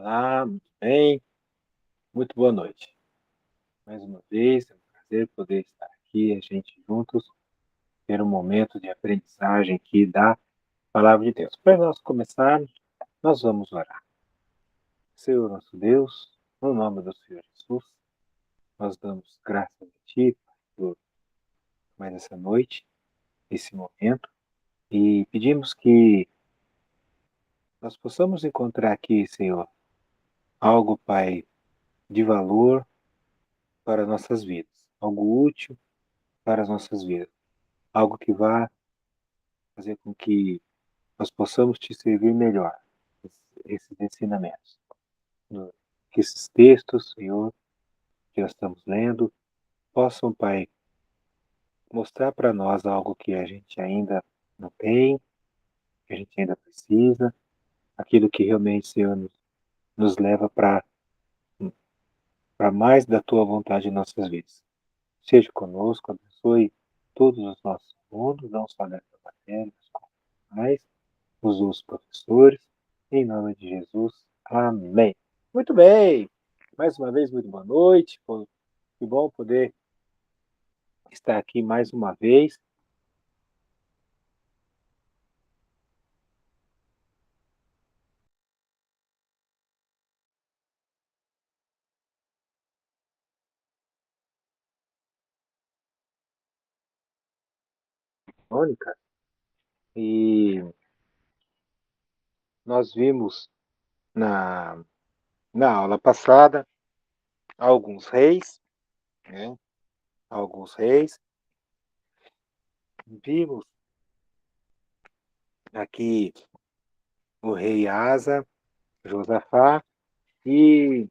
Olá, muito bem, muito boa noite. Mais uma vez, é um prazer poder estar aqui, a gente juntos, ter um momento de aprendizagem aqui da Palavra de Deus. Para nós começarmos, nós vamos orar. Senhor nosso Deus, no nome do Senhor Jesus, nós damos graças a Ti por mais essa noite, esse momento, e pedimos que nós possamos encontrar aqui, Senhor, algo, Pai, de valor para nossas vidas, algo útil para as nossas vidas, algo que vá fazer com que nós possamos te servir melhor, esses ensinamentos. Que esses textos, Senhor, que nós estamos lendo, possam, Pai, mostrar para nós algo que a gente ainda não tem, que a gente ainda precisa, aquilo que realmente, Senhor, nos leva para mais da Tua vontade em nossas vidas. Seja conosco, abençoe todos os nossos alunos, não só nessa matéria, mas os professores, em nome de Jesus. Amém. Muito bem. Mais uma vez, muito boa noite. Que bom poder estar aqui mais uma vez. Mônica, e nós vimos na, na aula passada alguns reis, né? Alguns reis. Vimos aqui o rei Asa, Josafá, e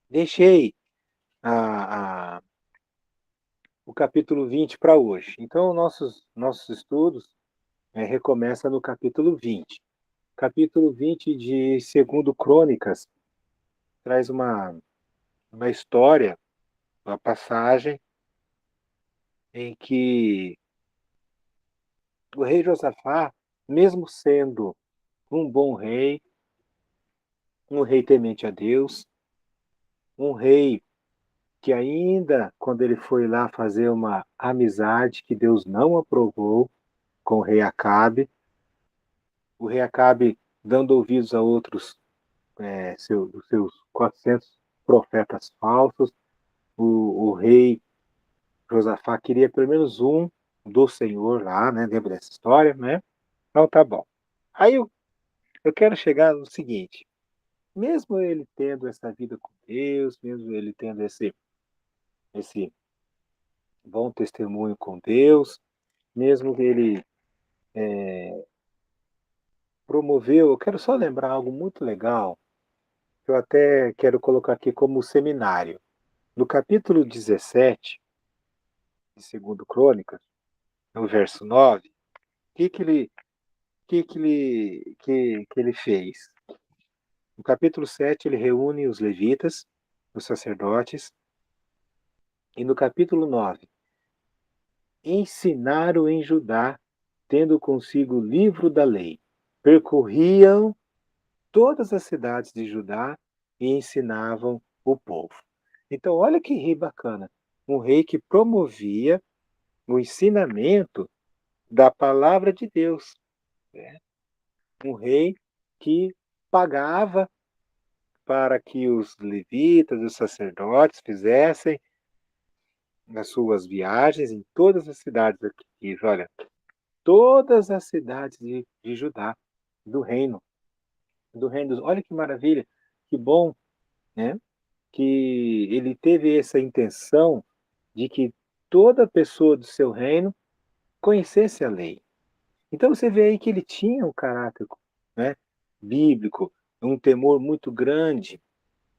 deixei a, o capítulo 20 para hoje. Então, nossos estudos recomeça no capítulo 20. Capítulo 20 de Segundo Crônicas traz uma história, uma passagem em que o rei Josafá, mesmo sendo um bom rei, um rei temente a Deus, um rei que ainda, quando ele foi lá fazer uma amizade que Deus não aprovou com o rei Acabe dando ouvidos a outros os seus 400 profetas falsos, o rei Josafá queria pelo menos um do Senhor lá, né? Lembra dessa história, né? Então tá bom. Aí eu quero chegar no seguinte: mesmo ele tendo essa vida com Deus, mesmo ele tendo esse bom testemunho com Deus, mesmo ele promoveu, eu quero só lembrar algo muito legal, que eu até quero colocar aqui como seminário. No capítulo 17 de Segundo Crônicas, no verso 9, o que ele fez? No capítulo 7, ele reúne os levitas, os sacerdotes, e no capítulo 9, ensinaram em Judá, tendo consigo o livro da lei. Percorriam todas as cidades de Judá e ensinavam o povo. Então, olha que rei bacana. Um rei que promovia o ensinamento da palavra de Deus. Né? Um rei que pagava para que os levitas, os sacerdotes fizessem as suas viagens em todas as cidades aqui. Olha, todas as cidades de Judá, do reino, do reino. Olha que maravilha, que bom, né? Que ele teve essa intenção de que toda pessoa do seu reino conhecesse a lei. Então você vê aí que ele tinha um caráter, né, bíblico, um temor muito grande.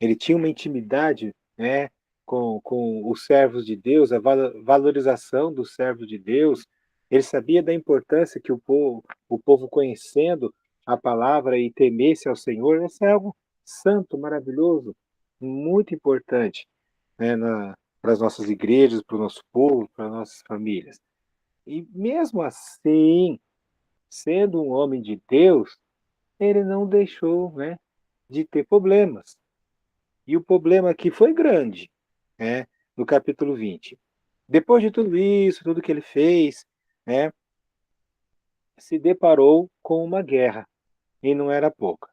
Ele tinha uma intimidade, né, com os servos de Deus, a valorização dos servos de Deus. Ele sabia da importância que o povo conhecendo a palavra e temesse ao Senhor, isso é algo santo, maravilhoso, muito importante, né, para as nossas igrejas, para o nosso povo, para as nossas famílias. E mesmo assim, sendo um homem de Deus, ele não deixou, né? de ter problemas. E o problema aqui foi grande, né, no capítulo 20. Depois de tudo isso, tudo que ele fez, né, se deparou com uma guerra, e não era pouca.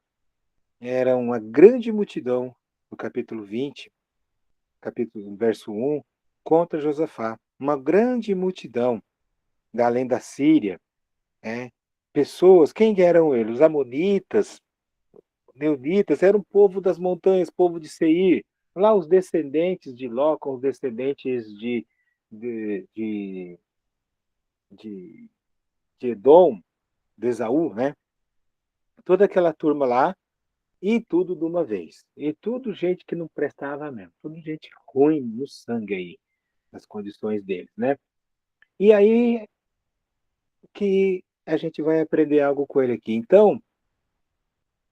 Era uma grande multidão, no capítulo 20, capítulo verso 1, contra Josafá. Uma grande multidão, além da Síria, né, pessoas, quem eram eles? Os amonitas, Neunitas, era um povo das montanhas, povo de Seir. Lá os descendentes de Ló, com os descendentes de, de, de, de Edom, de Esaú, né? Toda aquela turma lá, e tudo de uma vez. E tudo gente que não prestava mesmo. Tudo gente ruim no sangue aí, nas condições deles, né? E aí que a gente vai aprender algo com ele aqui. Então,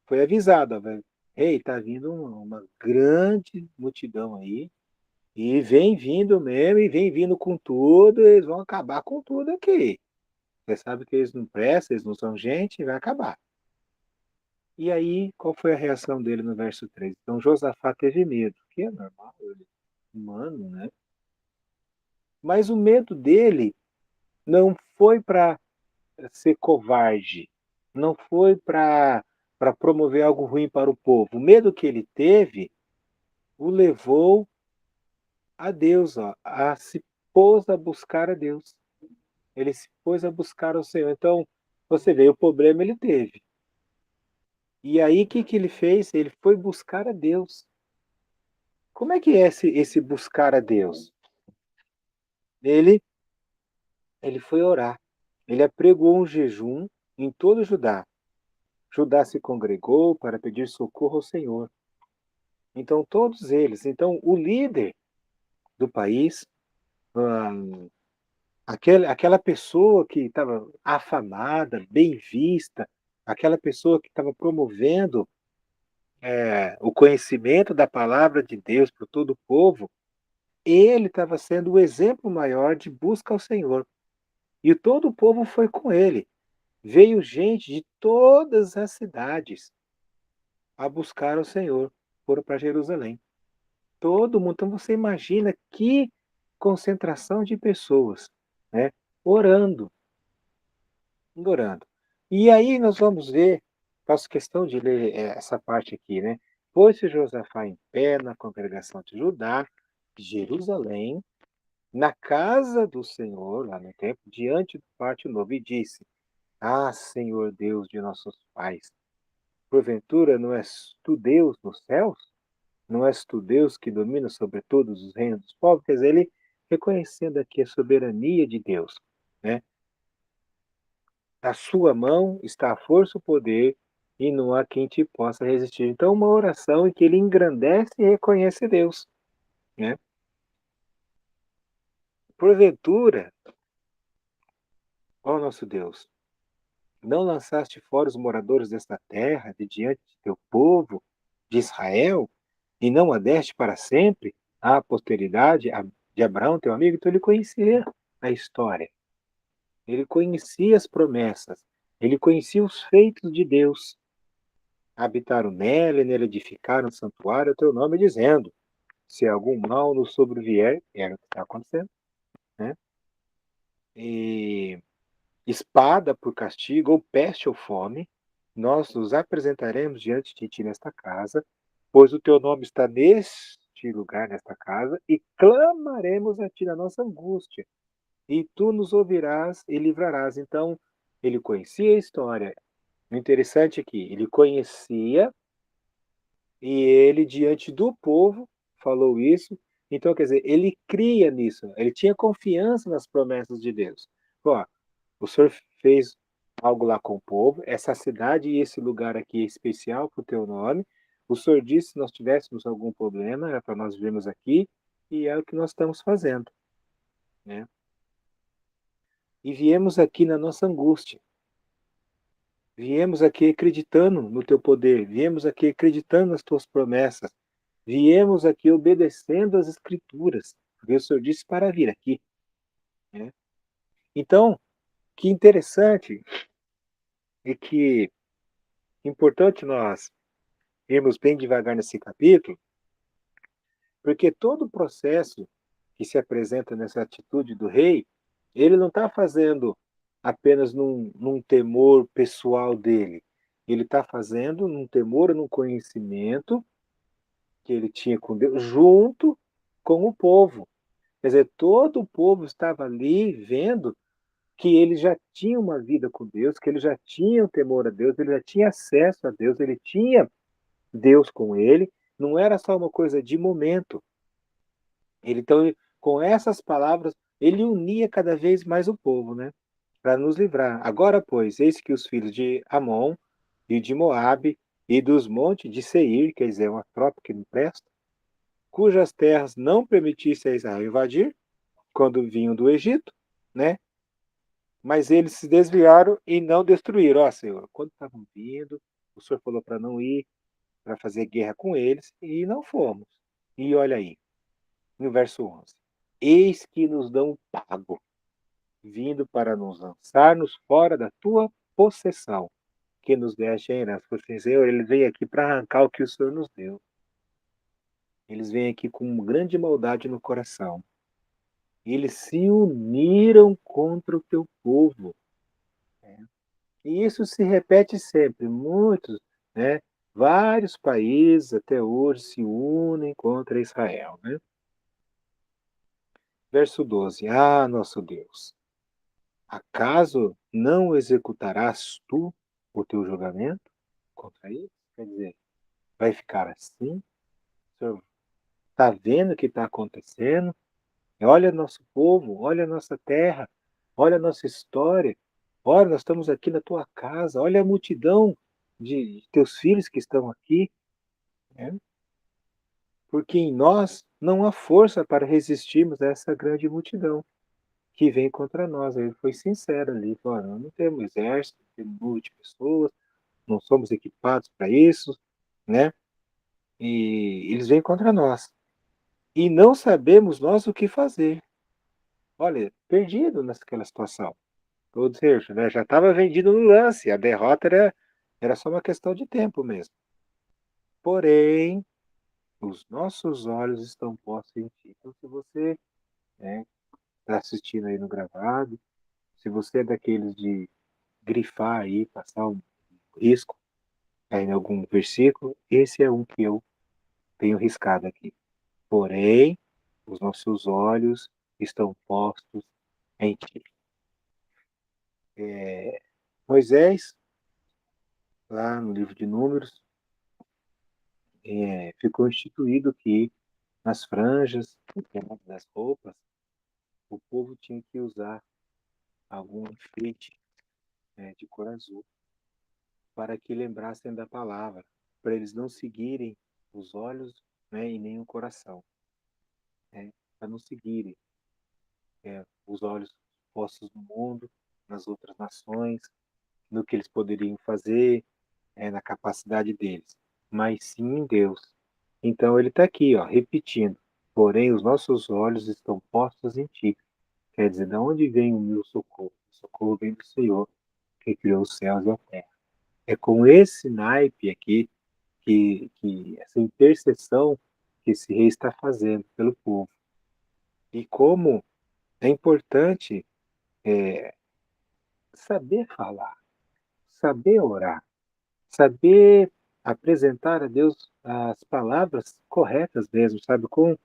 foi avisado, ó, ei, tá vindo uma grande multidão aí. E vem vindo mesmo, e vem vindo com tudo, eles vão acabar com tudo aqui. Você sabe que eles não prestam, eles não são gente, vai acabar. E aí, qual foi a reação dele no verso 3? Então Josafá teve medo, que é normal, ele é humano, né? Mas o medo dele não foi para ser covarde, não foi para promover algo ruim para o povo. O medo que ele teve o levou a Deus, ó, a se pôs a buscar a Deus. Ele se pôs a buscar o Senhor. Então, você vê, o problema ele teve. E aí, o que que ele fez? Ele foi buscar a Deus. Como é que é esse buscar a Deus? Ele, ele foi orar. Ele apregou um jejum em todo Judá. Judá se congregou para pedir socorro ao Senhor. Então, todos eles. Então, o líder do país, ah, aquela pessoa que estava afamada, bem vista, aquela pessoa que estava promovendo o conhecimento da palavra de Deus para todo o povo, ele estava sendo o exemplo maior de busca ao Senhor. E todo o povo foi com ele. Veio gente de todas as cidades a buscar o Senhor, foram para Jerusalém. Todo mundo. Então você imagina que concentração de pessoas, né? Orando, orando. E aí nós vamos ver, faço questão de ler essa parte aqui, né? Pôs-se Josafá em pé na congregação de Judá, de Jerusalém, na casa do Senhor, lá no templo, diante do pátio novo, e disse: Ah, Senhor Deus de nossos pais, porventura não és tu Deus nos céus? Não és tu Deus que domina sobre todos os reinos dos povos? Quer dizer, ele reconhecendo aqui a soberania de Deus, né? Na sua mão está a força e o poder, e não há quem te possa resistir. Então, uma oração em que ele engrandece e reconhece Deus, né? Porventura, ó nosso Deus, não lançaste fora os moradores desta terra de diante de teu povo, de Israel, e não a deste para sempre à posteridade de Abraão, teu amigo? Então ele conhecia a história, ele conhecia as promessas, ele conhecia os feitos de Deus. Habitaram nela e nele edificaram um santuário ao teu nome, dizendo: se algum mal nos sobrevier, era o que está acontecendo, né? E espada por castigo, ou peste ou fome, nós nos apresentaremos diante de ti nesta casa, pois o teu nome está neste lugar, nesta casa, e clamaremos a ti na nossa angústia, e tu nos ouvirás e livrarás. Então, ele conhecia a história. O interessante é que ele conhecia e ele, diante do povo, falou isso. Então, quer dizer, ele cria nisso, ele tinha confiança nas promessas de Deus. Ó, o Senhor fez algo lá com o povo, essa cidade e esse lugar aqui é especial para o teu nome. O Senhor disse, se nós tivéssemos algum problema, era para nós virmos aqui, e é o que nós estamos fazendo, né? E viemos aqui na nossa angústia, viemos aqui acreditando no teu poder, viemos aqui acreditando nas tuas promessas, viemos aqui obedecendo as Escrituras, porque o Senhor disse para vir aqui, né? Então, que interessante e que importante nós irmos bem devagar nesse capítulo, porque todo o processo que se apresenta nessa atitude do rei, ele não está fazendo apenas num temor pessoal dele, ele está fazendo num temor, num conhecimento que ele tinha com Deus, junto com o povo. Quer dizer, todo o povo estava ali vendo que ele já tinha uma vida com Deus, que ele já tinha o temor a Deus, ele já tinha acesso a Deus, ele tinha Deus com ele, não era só uma coisa de momento. Então, com essas palavras, ele unia cada vez mais o povo, né? Para nos livrar. Agora, pois, eis que os filhos de Amon e de Moabe e dos montes de Seir, quer dizer, uma tropa que não presta, cujas terras não permitisse a Israel invadir, quando vinham do Egito, né? Mas eles se desviaram e não destruíram. Ó, Senhor, quando estavam vindo, o Senhor falou para não ir, para fazer guerra com eles, e não fomos. E olha aí, no verso 11: eis que nos dão pago, vindo para nos lançar-nos fora da tua possessão, que nos deste em herança. Porque, Senhor, eles vêm aqui para arrancar o que o Senhor nos deu. Eles vêm aqui com grande maldade no coração. Eles se uniram contra o teu povo. E isso se repete sempre. Muitos, né? Vários países até hoje se unem contra Israel, né? Verso 12: ah, nosso Deus, acaso não executarás tu o teu julgamento contra eles? Quer dizer, vai ficar assim? O Senhor está vendo o que está acontecendo? Olha nosso povo, olha nossa terra, olha nossa história. Olha, nós estamos aqui na tua casa, olha a multidão de teus filhos que estão aqui, né? Porque em nós não há força para resistirmos a essa grande multidão que vem contra nós. Ele foi sincero ali, falou: não temos exército, não temos número de pessoas, não somos equipados para isso, né? E eles vêm contra nós. E não sabemos nós o que fazer. Olha, perdido naquela situação. Ou seja, né, já estava vendido no lance, a derrota era só uma questão de tempo mesmo. Porém, os nossos olhos estão postos em ti. Então, se você está assistindo aí no gravado, se você é daqueles de grifar aí, passar um risco aí em algum versículo, esse é um que eu tenho riscado aqui. Porém, os nossos olhos estão postos em ti. Moisés, lá no livro de Números, ficou instituído que nas franjas das roupas, o povo tinha que usar algum enfeite, de cor azul, para que lembrassem da palavra, para eles não seguirem os olhos, né, e nem o coração, né, para não seguirem os olhos postos no mundo, nas outras nações, no que eles poderiam fazer, na capacidade deles, mas sim em Deus. Então ele está aqui, ó, repetindo: porém os nossos olhos estão postos em ti. Quer dizer, de onde vem o meu socorro? O socorro vem do Senhor, que criou os céus e a terra. É com esse naipe aqui que essa intercessão que esse rei está fazendo pelo povo. E como é importante saber falar, saber orar, saber apresentar a Deus as palavras corretas mesmo, sabe? Com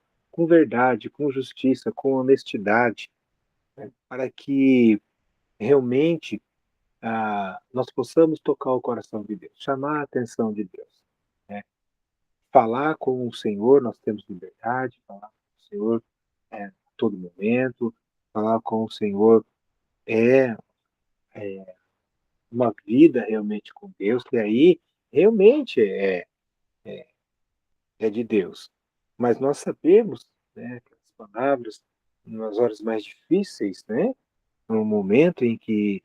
verdade, com justiça, com honestidade, né? Para que realmente nós possamos tocar o coração de Deus, chamar a atenção de Deus, né? Falar com o Senhor, nós temos liberdade, falar com o Senhor a todo momento, falar com o Senhor é, é uma vida realmente com Deus, que aí realmente é de Deus. Mas nós sabemos, né, que as palavras, nas horas mais difíceis, né, no momento em que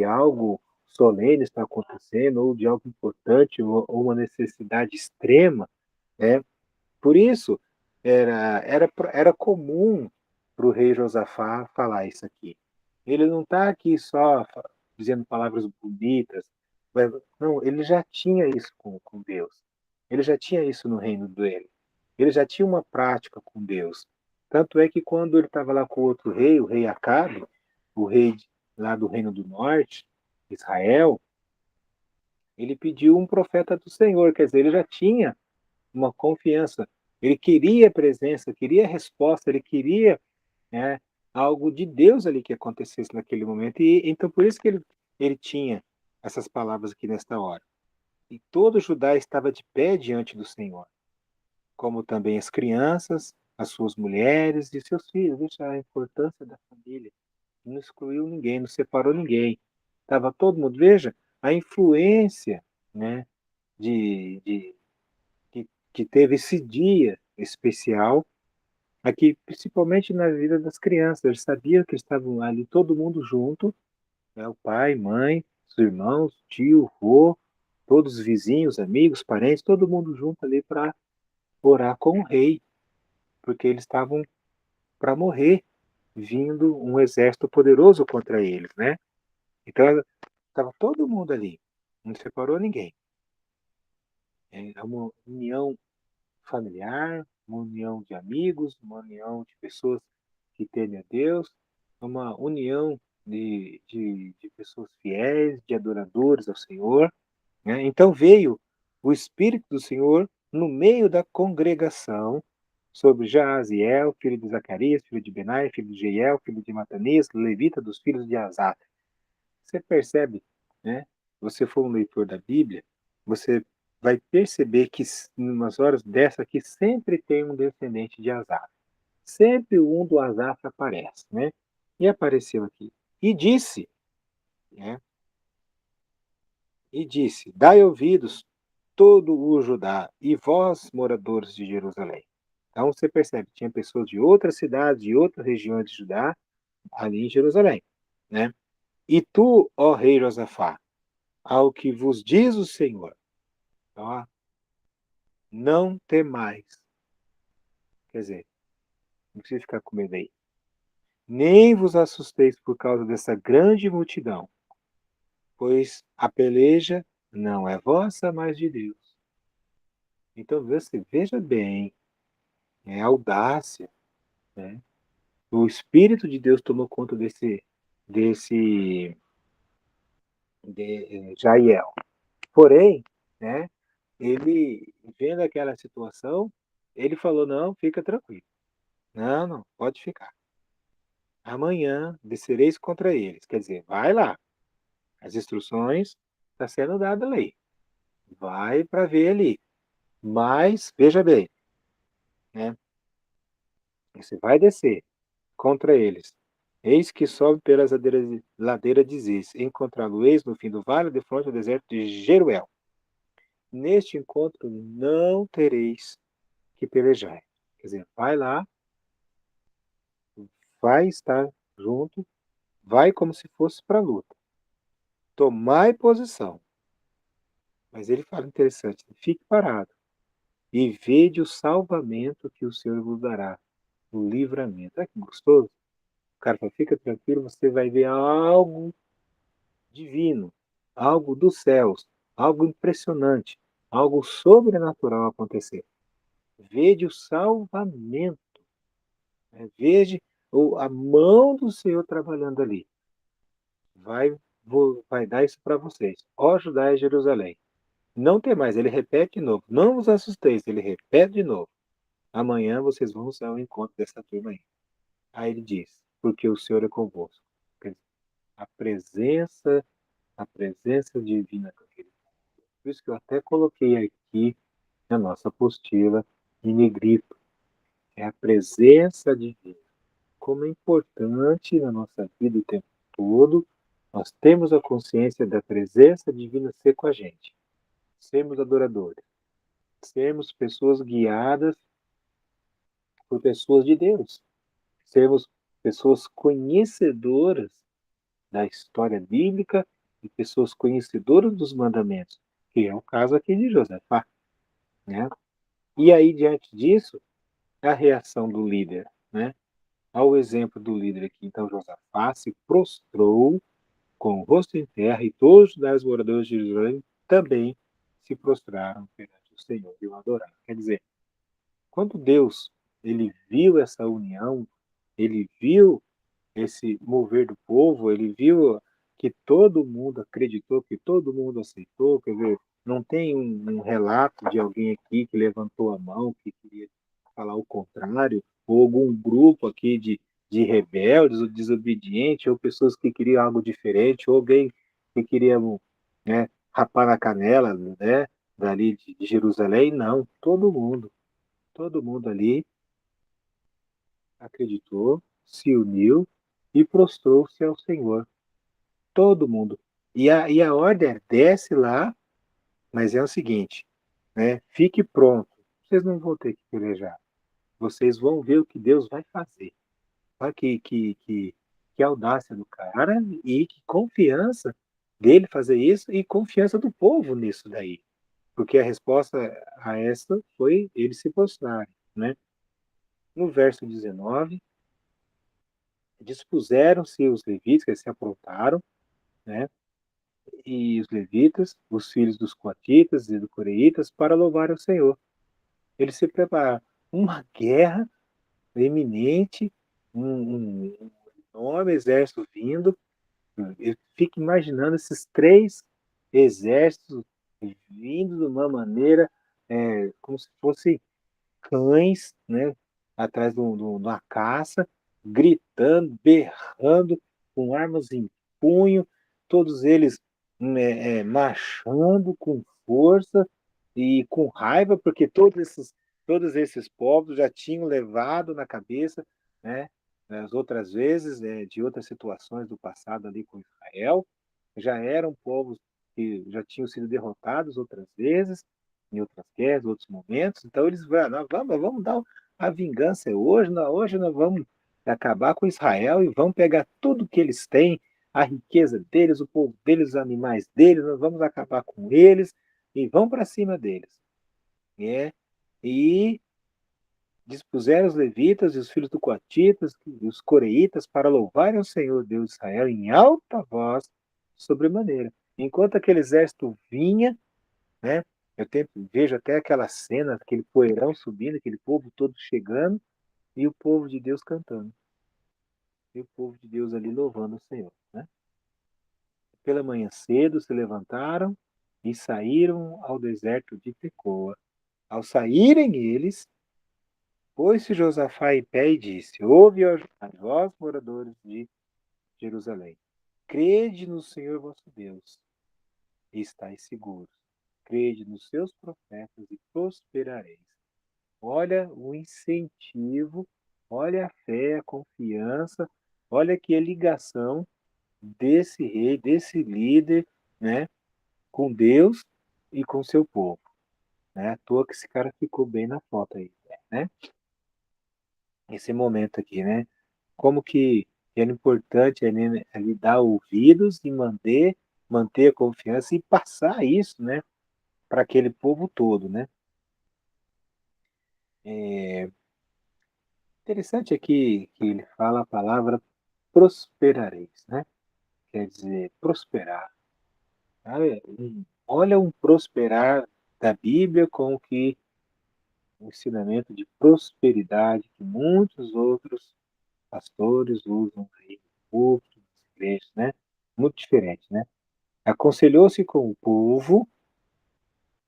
algo solene está acontecendo, ou de algo importante, ou uma necessidade extrema, né? Por isso, era comum para o rei Josafá falar isso aqui. Ele não está aqui só dizendo palavras bonitas, mas, não, ele já tinha isso com Deus. Ele já tinha isso no reino dele. Ele já tinha uma prática com Deus. Tanto é que quando ele estava lá com o outro rei, o rei Acabe, o rei lá do reino do norte, Israel, ele pediu um profeta do Senhor, quer dizer, ele já tinha uma confiança. Ele queria a presença, queria a resposta, ele queria, né, algo de Deus ali que acontecesse naquele momento. E então por isso que ele tinha essas palavras aqui nesta hora. E todo Judá estava de pé diante do Senhor, como também as crianças, as suas mulheres e seus filhos. Veja a importância da família. Não excluiu ninguém, não separou ninguém. Estava todo mundo. Veja a influência, né, de que teve esse dia especial aqui, principalmente na vida das crianças. Eles sabiam que estavam ali todo mundo junto, né, o pai, mãe, os irmãos, tio, vô, todos os vizinhos, amigos, parentes, todo mundo junto ali para orar com o rei, porque eles estavam para morrer, vindo um exército poderoso contra eles, né? Então estava todo mundo ali, não separou ninguém. É uma união familiar, uma união de amigos, uma união de pessoas que temem a Deus, uma união de pessoas fiéis, de adoradores ao Senhor, né? Então veio o Espírito do Senhor no meio da congregação sobre Jaaziel, filho de Zacarias, filho de Benai, filho de Jeiel, filho de Matanias, levita dos filhos de Asaf. Você percebe, né? Você for um leitor da Bíblia, você vai perceber que em umas horas dessa aqui sempre tem um descendente de Asaf. Sempre um do Asaf aparece, né? E apareceu aqui. E disse, né? E disse: Dai ouvidos, todo o Judá, e vós, moradores de Jerusalém. Então você percebe, tinha pessoas de outras cidades, de outras regiões de Judá, ali em Jerusalém, né? E tu, ó rei Josafá, ao que vos diz o Senhor, ó, não temais. Quer dizer, não precisa ficar com medo aí. Nem vos assusteis por causa dessa grande multidão, pois a peleja não é vossa, mas de Deus. Então você veja bem, é audácia, né? O Espírito de Deus tomou conta desse Jael. Porém, né, ele, vendo aquela situação, ele falou: não, fica tranquilo. Não, não, pode ficar. Amanhã descereis contra eles. Quer dizer, vai lá. As instruções estão sendo dadas ali. Vai para ver ali. Mas, veja bem, né, você vai descer contra eles. Eis que sobe pelas ladeiras de Ziz. Encontrá-lo-eis no fim do vale, de fronte ao deserto de Jeruel. Neste encontro não tereis que pelejar. Quer dizer, vai lá, vai estar junto, vai como se fosse para a luta. Tomai posição. Mas ele fala interessante, fique parado e vede o salvamento que o Senhor vos dará, o livramento. Olha que gostoso. O cara fala, fica tranquilo, você vai ver algo divino, algo dos céus, algo impressionante, algo sobrenatural acontecer. Vede o salvamento, né? Veja a mão do Senhor trabalhando ali. Vai dar isso para vocês. Ó Judá e Jerusalém. Não tem mais, ele repete de novo. Não vos assusteis, ele repete de novo. Amanhã vocês vão ao encontro dessa turma aí. Aí ele diz, porque o Senhor é convosco. Quer dizer, a presença, a presença divina com aquele. Por isso que eu até coloquei aqui na nossa apostila em negrito. É a presença divina. Como é importante na nossa vida o tempo todo, nós temos a consciência da presença divina ser com a gente. Sermos adoradores. Sermos pessoas guiadas por pessoas de Deus. Sermos pessoas conhecedoras da história bíblica e pessoas conhecedoras dos mandamentos, que é o caso aqui de Josafá, né? E aí, diante disso, a reação do líder, né? Ao exemplo do líder aqui, então Josafá se prostrou com o rosto em terra e todos os moradores de Jerusalém também se prostraram perante o Senhor e o adoraram. Quer dizer, quando Deus ele viu essa união, ele viu esse mover do povo, ele viu que todo mundo acreditou, que todo mundo aceitou, quer ver, não tem um relato de alguém aqui que levantou a mão, que queria falar o contrário, ou algum grupo aqui de rebeldes ou desobedientes, ou pessoas que queriam algo diferente, ou alguém que queria, né, rapar na canela, né, dali de Jerusalém, não, todo mundo ali acreditou, se uniu e prostrou-se ao Senhor. Todo mundo. E a ordem é: desce lá, mas é o seguinte, né? Fique pronto. Vocês não vão ter que pelejar. Vocês vão ver o que Deus vai fazer. Olha que audácia do cara e que confiança dele fazer isso e confiança do povo nisso daí. Porque a resposta a essa foi eles se prostrarem, né? No verso 19, dispuseram-se os levitas, que se aprontaram, né? E os levitas, os filhos dos coatitas e dos coreitas, para louvar o Senhor. Eles se prepararam. Uma guerra iminente, um enorme exército vindo. Eu fico imaginando esses três exércitos vindo de uma maneira como se fosse cães, né, atrás de uma caça, gritando, berrando, com armas em punho, todos eles marchando com força e com raiva, porque todos esses povos já tinham levado na cabeça, né, as outras vezes, de outras situações do passado ali com Israel, já eram povos que já tinham sido derrotados outras vezes, em outras guerras, outros momentos. Então eles vão, nós vamos dar a vingança hoje, hoje nós vamos acabar com Israel e vamos pegar tudo que eles têm, a riqueza deles, o povo deles, os animais deles, nós vamos acabar com eles e vamos para cima deles. É, e dispuseram os levitas e os filhos do coatitas e os coreitas para louvarem o Senhor Deus de Israel em alta voz sobremaneira. Enquanto aquele exército vinha, né? Vejo até aquela cena, aquele poeirão subindo, aquele povo todo chegando e o povo de Deus cantando. E o povo de Deus ali louvando o Senhor, né? Pela manhã cedo se levantaram e saíram ao deserto de Tecoa. Ao saírem eles, pôs-se Josafá em pé e disse: Ouve, ó vós, moradores de Jerusalém, crede no Senhor vosso Deus e estáis seguros. Crede nos seus profetas e prosperareis. Olha o incentivo, olha a fé, a confiança, olha aqui a ligação desse rei, desse líder, né, com Deus e com seu povo. Né? À toa que esse cara ficou bem na foto aí, né? Esse momento aqui, né? Como que era importante ali dar ouvidos e manter a confiança e passar isso, né, para aquele povo todo, né? Interessante aqui que ele fala a palavra prosperareis, né? Quer dizer, prosperar. Olha um prosperar da Bíblia com o que o ensinamento de prosperidade que muitos outros pastores usam aí no púlpito, nas igrejas, né? Muito diferente, né? Aconselhou-se com o povo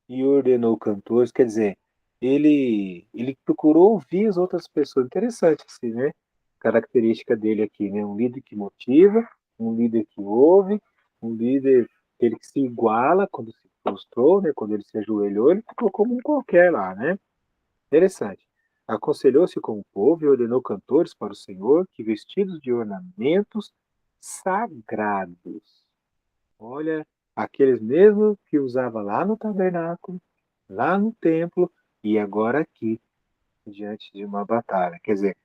e ordenou cantores, quer dizer, ele procurou ouvir as outras pessoas. Interessante assim, né? Característica dele aqui, né? Um líder que motiva, um líder que ouve, um líder ele que se iguala quando se prostrou, né? Quando ele se ajoelhou, ele ficou como um qualquer lá, né? Interessante. Aconselhou-se com o povo e ordenou cantores para o Senhor que vestidos de ornamentos sagrados. Olha, aqueles mesmos que usava lá no tabernáculo, lá no templo e agora aqui, diante de uma batalha. Quer dizer,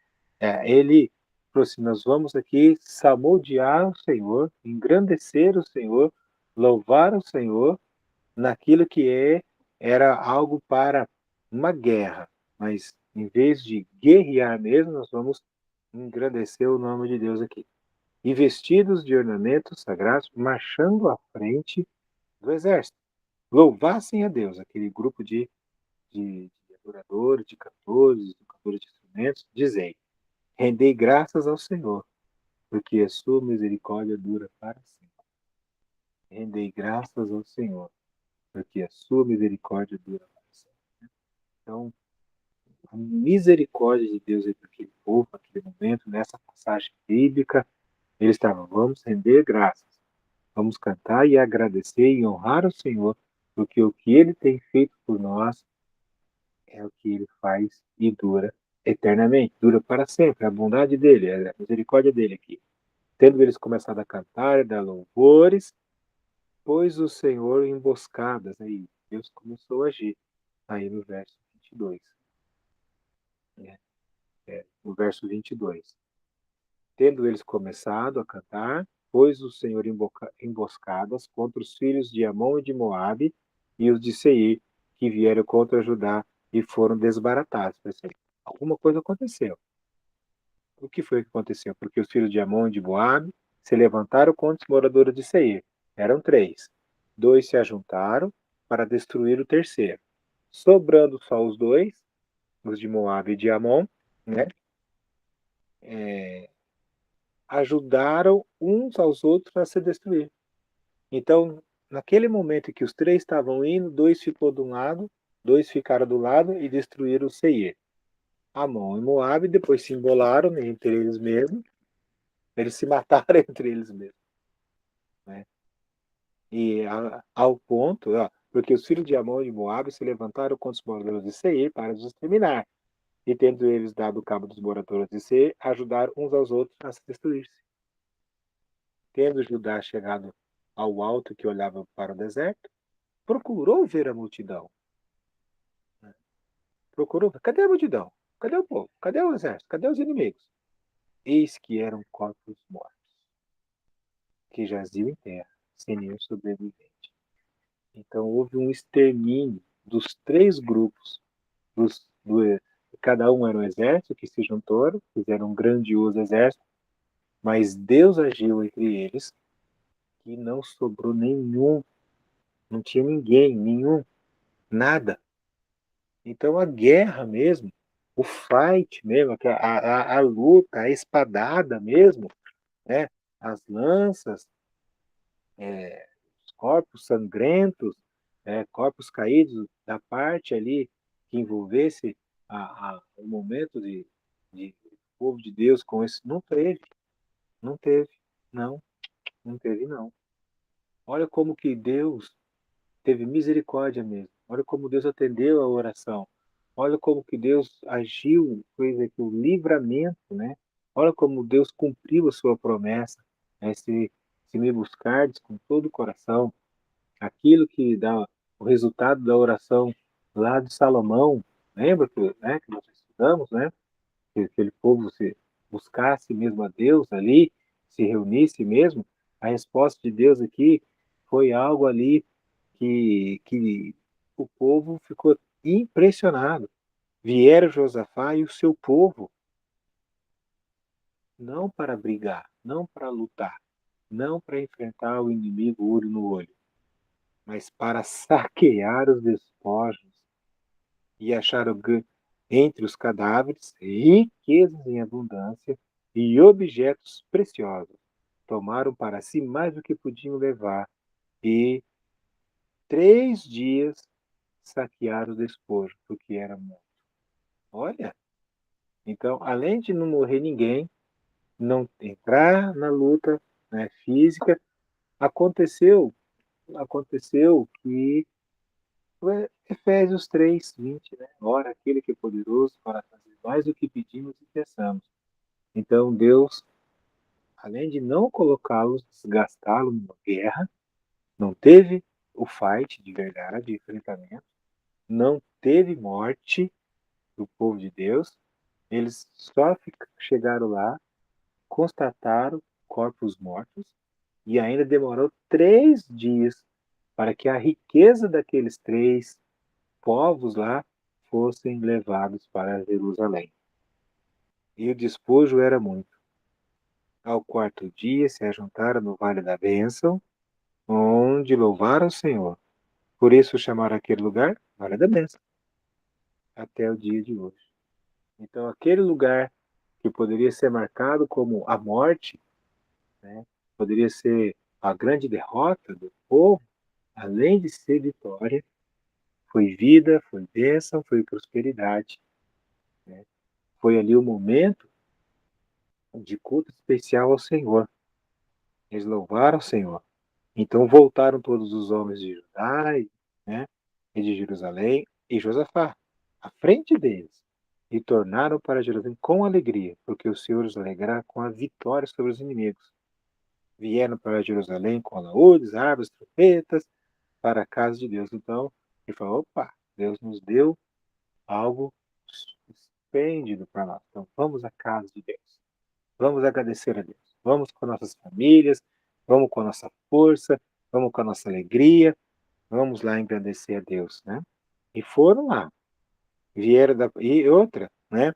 ele falou assim: nós vamos aqui salmodiar o Senhor, engrandecer o Senhor, louvar o Senhor naquilo que era algo para uma guerra, mas em vez de guerrear mesmo, nós vamos engrandecer o nome de Deus aqui. E vestidos de ornamentos sagrados, marchando à frente do exército. Louvassem a Deus, aquele grupo de de adoradores, de cantores, de tocadores de instrumentos, dizei: rendei graças ao Senhor, porque a sua misericórdia dura para sempre. Rendei graças ao Senhor, porque a sua misericórdia dura para sempre. Então, a misericórdia de Deus aí para aquele povo, naquele momento, nessa passagem bíblica, eles estavam, vamos render graças, vamos cantar e agradecer e honrar o Senhor, porque o que Ele tem feito por nós é o que Ele faz e dura eternamente, dura para sempre, a bondade dEle, a misericórdia dEle aqui. Tendo eles começado a cantar e dar louvores, pôs o Senhor em emboscadas, aí Deus começou a agir, aí no verso 22, né? No verso 22. Tendo eles começado a cantar, pôs o Senhor emboscadas contra os filhos de Amon e de Moabe e os de Seir, que vieram contra Judá e foram desbaratados. Alguma coisa aconteceu. O que foi que aconteceu? Porque os filhos de Amon e de Moabe se levantaram contra os moradores de Seir. Eram três. Dois se ajuntaram para destruir o terceiro. Sobrando só os dois, os de Moabe e de Amon, né? Ajudaram uns aos outros a se destruir. Então, naquele momento em que os três estavam indo, dois ficou de um lado, dois ficaram do lado e destruíram o Seir. Amon e Moabe depois se embolaram entre eles mesmos, eles se mataram entre eles mesmos, né? E ao ponto, ó, porque os filhos de Amon e Moabe se levantaram contra os moradores de Seir para os exterminar, e tendo eles dado cabo dos moradores de Seir, ajudaram uns aos outros a se destruir-se. Tendo Judá chegado ao alto que olhava para o deserto, procurou ver a multidão. Procurou, cadê a multidão? Cadê o povo? Cadê o exército? Cadê os inimigos? Eis que eram corpos mortos, que jaziam em terra, sem nenhum sobrevivente. Então houve um extermínio dos três grupos. Cada um era um exército que se juntaram, fizeram um grandioso exército, mas Deus agiu entre eles e não sobrou nenhum, não tinha ninguém, nenhum, nada. Então a guerra mesmo, o fight mesmo, a luta, a espadada mesmo, né? As lanças, os corpos sangrentos, corpos caídos da parte ali que envolvesse o momento de povo de Deus com isso. Não teve, não teve, não, não teve não. Olha como que Deus teve misericórdia mesmo. Olha como Deus atendeu a oração. Olha como que Deus agiu, fez aqui o livramento, né? Olha como Deus cumpriu a sua promessa, né? Se me buscardes com todo o coração, aquilo que dá o resultado da oração lá de Salomão, lembra que, né, que nós estudamos, né? Que aquele povo se buscasse mesmo a Deus ali, se reunisse mesmo, a resposta de Deus aqui foi algo ali que o povo ficou impressionado. Vieram Josafá e o seu povo, não para brigar, não para lutar, não para enfrentar o inimigo olho no olho, mas para saquear os despojos e acharam entre os cadáveres riquezas em abundância e objetos preciosos. Tomaram para si mais do que podiam levar e 3 dias saquearam o despojo, porque era muito. Olha, então, além de não morrer ninguém, não entrar na luta, né, física, aconteceu, aconteceu que Efésios 3:20, né? Ora, aquele que é poderoso para fazer mais do que pedimos e pensamos. Então, Deus, além de não colocá-los, desgastá-los numa guerra, não teve o fight de verdade, enfrentamento, não teve morte do povo de Deus, eles só chegaram lá, constataram corpos mortos e ainda demorou 3 dias para que a riqueza daqueles três povos lá fossem levados para Jerusalém. E o despojo era muito. Ao quarto dia se ajuntaram no Vale da Bênção, onde louvaram o Senhor. Por isso chamaram aquele lugar Vale da Bênção. até o dia de hoje. Então, aquele lugar que poderia ser marcado como a morte, né, poderia ser a grande derrota do povo, além de ser vitória, foi vida, foi bênção, foi prosperidade. Né? Foi ali o momento de culto especial ao Senhor. Eles louvaram o Senhor. Então voltaram todos os homens de Judá, né, e de Jerusalém, e Josafá, à frente deles, e tornaram para Jerusalém com alegria, porque o Senhor os alegrará com a vitória sobre os inimigos. Vieram para Jerusalém com alaúdes, harpas, trompetas, para a casa de Deus. Então, ele falou, opa, Deus nos deu algo esplêndido para nós. Então, vamos à casa de Deus. Vamos agradecer a Deus. Vamos com nossas famílias, vamos com a nossa força, vamos com a nossa alegria, vamos lá engrandecer a Deus, né? E foram lá, vieram da... E outra, né?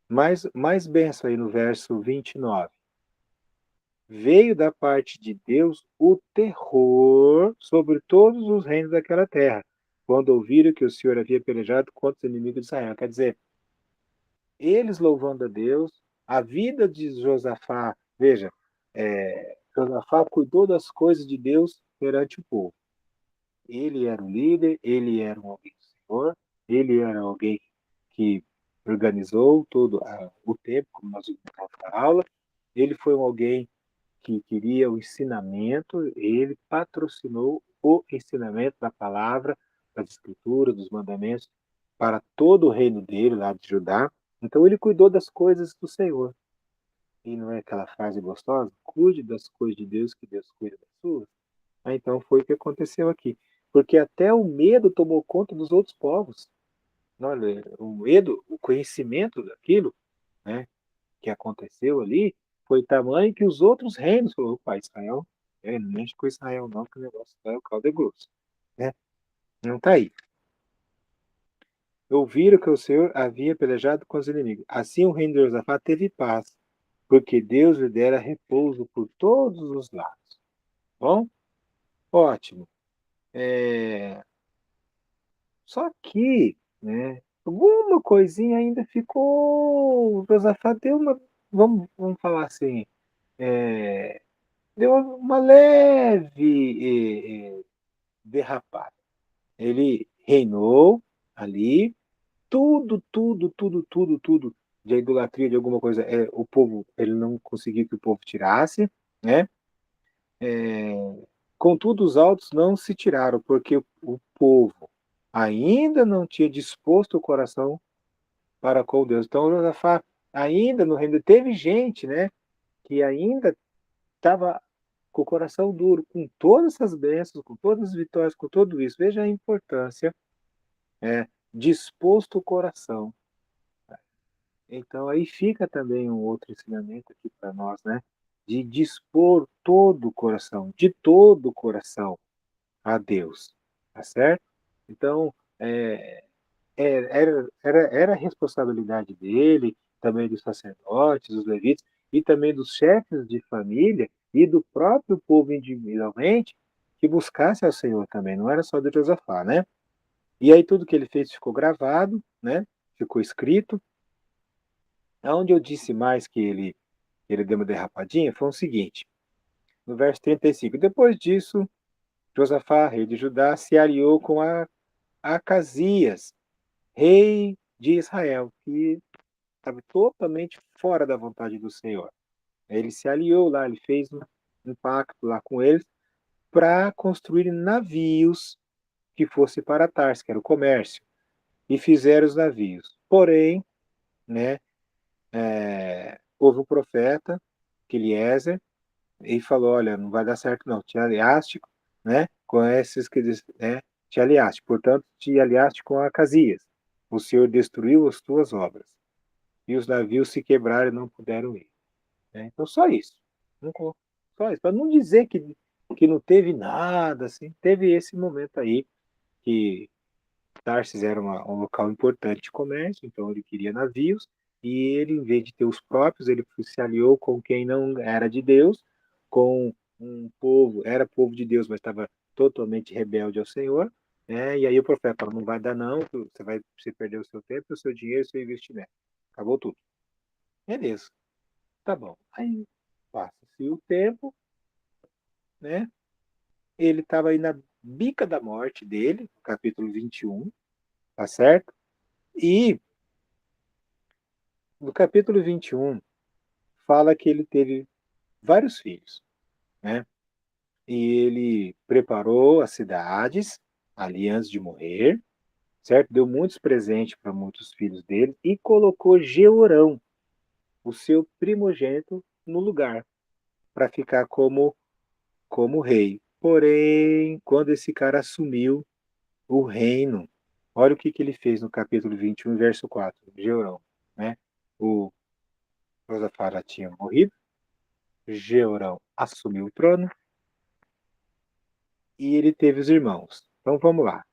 Mais benção aí no verso 29. Veio da parte de Deus o terror sobre todos os reinos daquela terra, quando ouviram que o Senhor havia pelejado contra os inimigos de Israel. Quer dizer, eles louvando a Deus, a vida de Josafá, veja, Josafá cuidou das coisas de Deus perante o povo. Ele era o líder, ele era um alguém do Senhor, ele era alguém que organizou todo o tempo, como nós vimos na aula, ele foi um alguém que queria o ensinamento, ele patrocinou o ensinamento da palavra, das escrituras, dos mandamentos, para todo o reino dele, lá de Judá. Então ele cuidou das coisas do Senhor. E não é aquela frase gostosa? Cuide das coisas de Deus, que Deus cuida das suas. Então foi o que aconteceu aqui. Porque até o medo tomou conta dos outros povos. Olha, o medo, o conhecimento daquilo, né, que aconteceu ali, foi tamanho que os outros reinos falaram, opa, Israel, não mexe com Israel não, que o negócio está o caldo é grosso. Né? Não está aí. Ouviram que o Senhor havia pelejado com os inimigos. Assim o reino de Josafá teve paz, porque Deus lhe dera repouso por todos os lados. Bom? Ótimo. Só que, né, alguma coisinha ainda ficou. O Josafá deu uma. Vamos falar assim. é, Deu uma leve derrapada. Ele reinou ali, tudo de idolatria, de alguma coisa, o povo, ele não conseguiu que o povo tirasse, né? É, Contudo, os altos não se tiraram, porque o povo ainda não tinha disposto o coração para com Deus. Então, Josafá, ainda no reino, teve gente, né, que ainda estava com o coração duro, com todas essas bênçãos, com todas as vitórias, com tudo isso. Veja a importância, disposto o coração. Então, aí fica também um outro ensinamento aqui para nós, né? De dispor todo o coração, de todo o coração a Deus, tá certo? Então, era a responsabilidade dele, também dos sacerdotes, dos levitas, e também dos chefes de família e do próprio povo individualmente, que buscasse ao Senhor também, não era só de Josafá, né? E aí tudo que ele fez ficou gravado, né? Ficou escrito. Aonde eu disse mais que ele deu uma derrapadinha foi o seguinte, no verso 35. Depois disso, Josafá, rei de Judá, se aliou com Acasias, rei de Israel, que estava totalmente fora da vontade do Senhor. Ele se aliou lá, ele fez um pacto lá com eles para construir navios que fosse para Tarsis, que era o comércio, e fizeram os navios. Porém, né, houve um profeta, Eliezer, e falou, olha, não vai dar certo não, te aliaste, né, com esses que, né, te aliaste, portanto, te aliaste com Acasias. O Senhor destruiu as tuas obras. E os navios se quebraram e não puderam ir. Né? Então, só isso. Só isso. Para não dizer que não teve nada, assim, teve esse momento aí que Tarsis era um local importante de comércio, então ele queria navios, e ele, em vez de ter os próprios, ele se aliou com quem não era de Deus, com um povo, era povo de Deus, mas estava totalmente rebelde ao Senhor, E aí o profeta fala, não vai dar não, você vai se perder o seu tempo, o seu dinheiro e o seu investimento. Acabou tudo. Beleza, tá bom. Aí passa-se o tempo, né? Ele estava aí na bica da morte dele, capítulo 21, tá certo? E no capítulo 21 fala que ele teve vários filhos, né? E ele preparou as cidades ali antes de morrer, certo? Deu muitos presentes para muitos filhos dele e colocou Jeorão, o seu primogênito, no lugar, para ficar como rei. Porém, quando esse cara assumiu o reino, olha o que ele fez no capítulo 21, verso 4, Jeorão, né? O Josafá já tinha morrido, Jeorão assumiu o trono e ele teve os irmãos. Então vamos lá.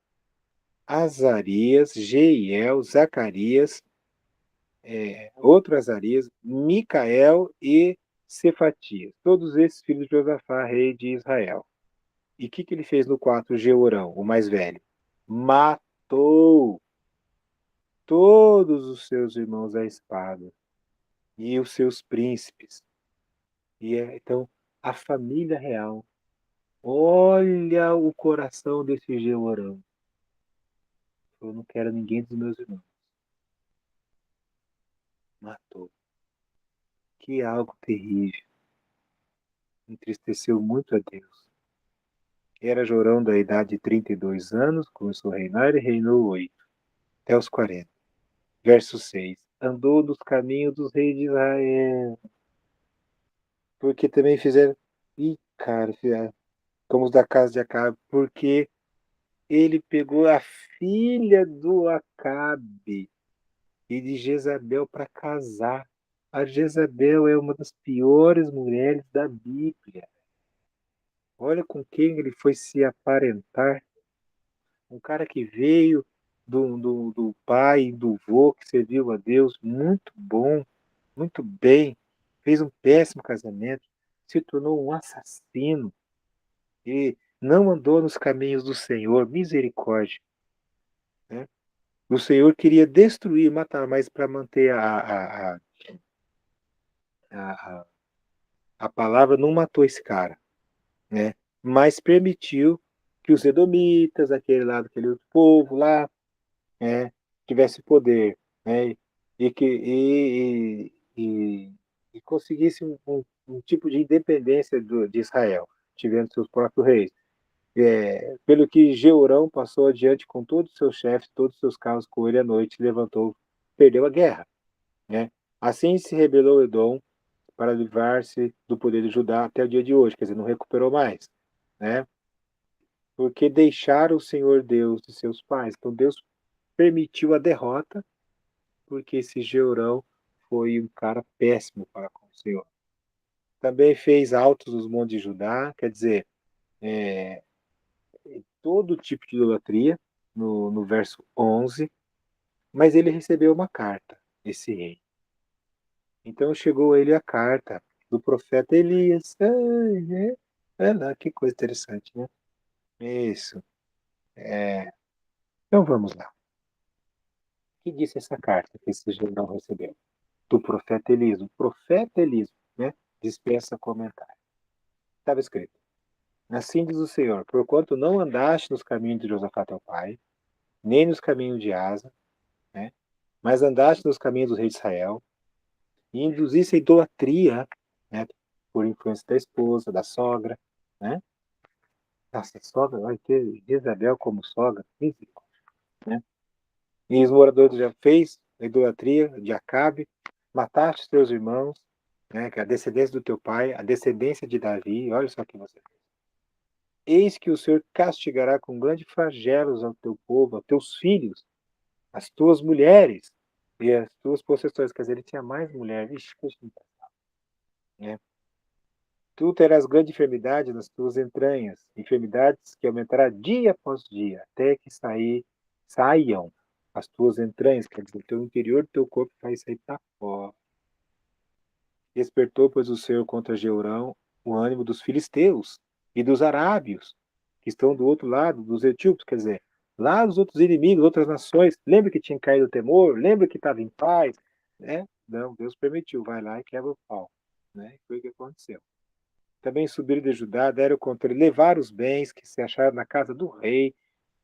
Azarias, Jeiel, Zacarias, outro Azarias, Micael e Cefatias. Todos esses filhos de Josafá, rei de Israel. E o que ele fez no 4, Jeorão, o mais velho? Matou todos os seus irmãos à espada e os seus príncipes. Então, a família real. Olha o coração desse Jeorão. Eu não quero ninguém dos meus irmãos. Matou. Que algo terrível. Entristeceu muito a Deus. Era Jorão da idade de 32 anos, começou a reinar e reinou 8, até os 40. Verso 6. Andou nos caminhos dos reis de Israel. Porque também fizeram. Ih, cara, como os da casa de Acabe. Porque ele pegou a filha do Acabe e de Jezabel para casar. A Jezabel é uma das piores mulheres da Bíblia. Olha com quem ele foi se aparentar. Um cara que veio do pai, do vô, que serviu a Deus, muito bom, muito bem, fez um péssimo casamento, se tornou um assassino e não andou nos caminhos do Senhor, misericórdia. Né? O Senhor queria destruir, matar, mas para manter a, a palavra, não matou esse cara, né? Mas permitiu que os edomitas, aquele lado, aquele outro povo lá, tivesse poder, né? E conseguisse um tipo de independência de Israel, tivendo seus próprios reis. Pelo que Jeurão passou adiante com todos os seus chefes, todos os seus carros com ele à noite, levantou, perdeu a guerra, né? Assim se rebelou Edom para livrar-se do poder de Judá até o dia de hoje, quer dizer, não recuperou mais, né? Porque deixaram o Senhor Deus de seus pais. Então Deus permitiu a derrota porque esse Jeurão foi um cara péssimo para com o Senhor. Também fez altos nos montes de Judá, quer dizer, todo tipo de idolatria, no verso 11, mas ele recebeu uma carta, esse rei. Então chegou a ele a carta do profeta Elias. Lá, que coisa interessante, né? Isso. Então vamos lá. O que disse essa carta que esse general recebeu? Do profeta Elias. O profeta Elias, né? Dispensa comentário. Estava escrito: Assim diz o Senhor, porquanto não andaste nos caminhos de Josafá teu pai, nem nos caminhos de Asa, né? Mas andaste nos caminhos do rei de Israel, e induziste a idolatria, né? Por influência da esposa, da sogra, né? Nossa, sogra, vai ter Jezabel como sogra, né? E os moradores já fez a idolatria de Acabe, mataste os teus irmãos, né? Que é a descendência do teu pai, a descendência de Davi, olha só o que você fez. Eis que o Senhor castigará com grandes flagelos ao teu povo, aos teus filhos, as tuas mulheres e as tuas possessões. Quer dizer, ele tinha mais mulheres. Ixi, né? Tu terás grande enfermidade nas tuas entranhas, enfermidades que aumentará dia após dia, até que saiam as tuas entranhas, quer dizer, o teu interior do teu corpo vai sair para fora. Despertou, pois, o Senhor contra Jeurão o ânimo dos filisteus e dos arábios, que estão do outro lado, dos etíopes, quer dizer, lá os outros inimigos, outras nações, lembra que tinha caído o temor? Lembra que estava em paz? Né? Não, Deus permitiu, vai lá e quebra o pau. Né? Foi o que aconteceu. Também subiram de Judá, deram contra ele, levaram os bens que se acharam na casa do rei,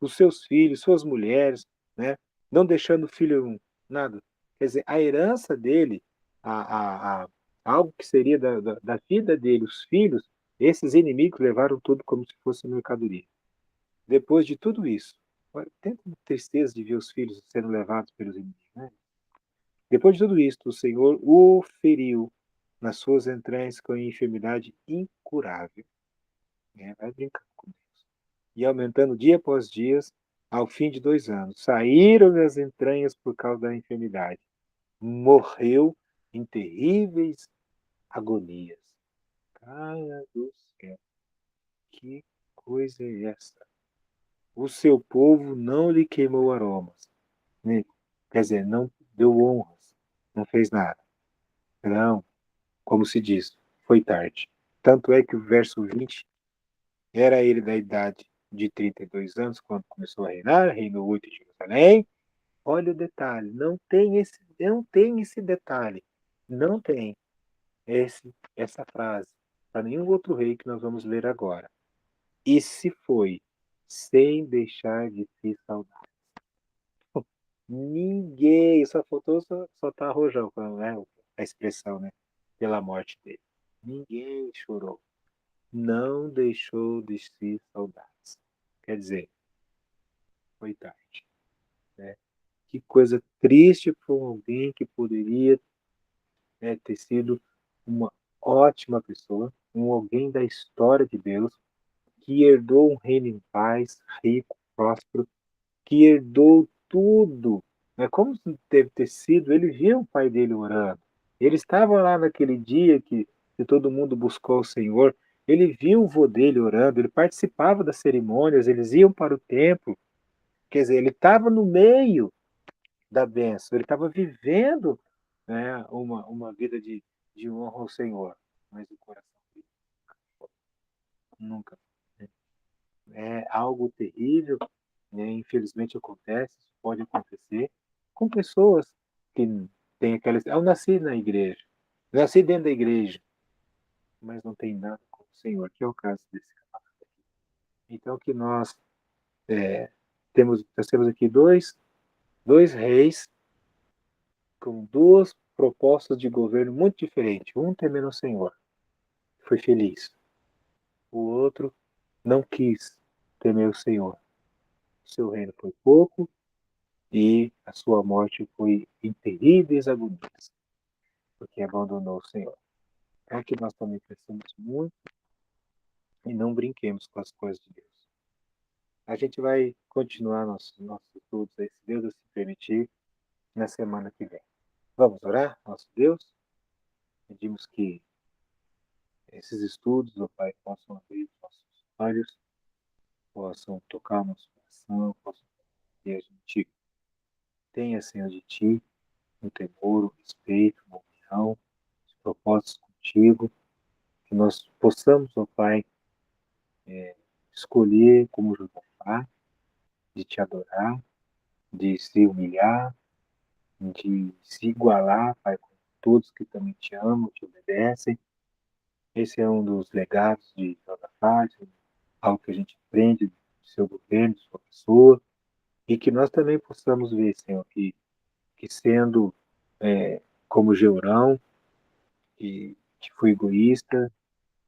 os seus filhos, suas mulheres, né? Não deixando filho nada. Quer dizer, a herança dele, algo que seria da vida dele, os filhos, esses inimigos levaram tudo como se fosse mercadoria. Depois de tudo isso, olha, tenta tristeza de ver os filhos sendo levados pelos inimigos, né? Depois de tudo isto, o Senhor o feriu nas suas entranhas com enfermidade incurável. Né? Vai brincando com Deus. E aumentando dia após dia, ao fim de 2 anos, saíram as entranhas por causa da enfermidade. Morreu em terríveis agonias. Cara do céu, que coisa é essa? O seu povo não lhe queimou aromas, né? Quer dizer, não deu honras, não fez nada. Não, como se diz, foi tarde. Tanto é que o verso 20, era ele da idade de 32 anos quando começou a reinar, reinou 8 em Jerusalém. Olha o detalhe, não tem esse detalhe, não tem essa frase para nenhum outro rei que nós vamos ler agora. E se foi sem deixar de se saudar. Ninguém, só faltou só tá rojão, né? A expressão, né? Pela morte dele. Ninguém chorou. Não deixou de se saudades. Quer dizer, foi tarde, né? Que coisa triste para alguém que poderia, né, ter sido uma ótima pessoa, alguém da história de Deus, que herdou um reino em paz, rico, próspero, que herdou tudo. Né? Como deve ter sido, ele viu o pai dele orando. Ele estava lá naquele dia que todo mundo buscou o Senhor. Ele viu o vô dele orando, ele participava das cerimônias, eles iam para o templo. Quer dizer, ele estava no meio da bênção, ele estava vivendo, né, uma vida de honra ao Senhor. Mas o coração dele nunca. É algo terrível, né? Infelizmente acontece, isso pode acontecer com pessoas que têm aquelas. Eu nasci na igreja, nasci dentro da igreja, mas não tem nada com o Senhor, que é o caso desse camarada. Então, que nós temos aqui dois reis com duas propostas de governo muito diferentes. Um temendo o Senhor, foi feliz. O outro não quis temer o Senhor. Seu reino foi pouco e a sua morte foi em terríveis agonias, porque abandonou o Senhor. Então, que nós também pensemos muito e não brinquemos com as coisas de Deus. A gente vai continuar nossos estudos aí, se Deus assim permitir, na semana que vem. Vamos orar, nosso Deus? Pedimos que esses estudos, ó Pai, possam abrir os nossos olhos, possam tocar o nosso coração, possam ter a gente tenha, Senhor, de Ti um temor, um respeito, uma união, os propósitos contigo, que nós possamos, ó Pai, escolher como Josafá, de Te adorar, de se humilhar, de se igualar, Pai, com todos que também Te amam, Te obedecem. Esse é um dos legados de Josafá, algo que a gente aprende do seu governo, de sua pessoa, e que nós também possamos ver, Senhor, que sendo como Georão, que foi egoísta,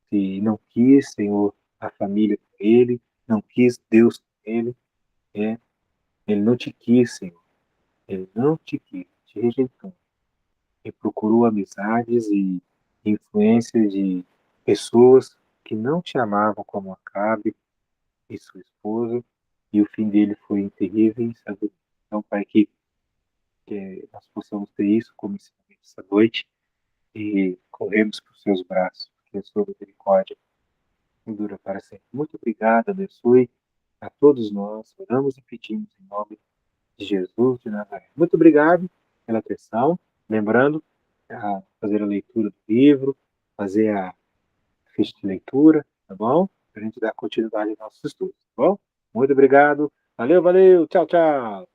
que não quis, Senhor, a família com ele, não quis Deus com ele, é, ele não te quis, Senhor, ele não te quis, te rejeitou, e procurou amizades e influências de pessoas que não te amavam como Acabe e sua esposa, e o fim dele foi em terríveis agonias. Então, Pai, que nós possamos ter isso como ensinamento essa noite e corremos para os seus braços, porque a sua misericórdia dura para sempre. Muito obrigado, abençoe a todos nós. Oramos e pedimos em nome de Jesus de Nazaré. Muito obrigado pela atenção. Lembrando, fazer a leitura do livro, fazer a ficha de leitura, tá bom? Para a gente dar continuidade aos nossos estudos, tá bom? Muito obrigado. Valeu, valeu. Tchau, tchau.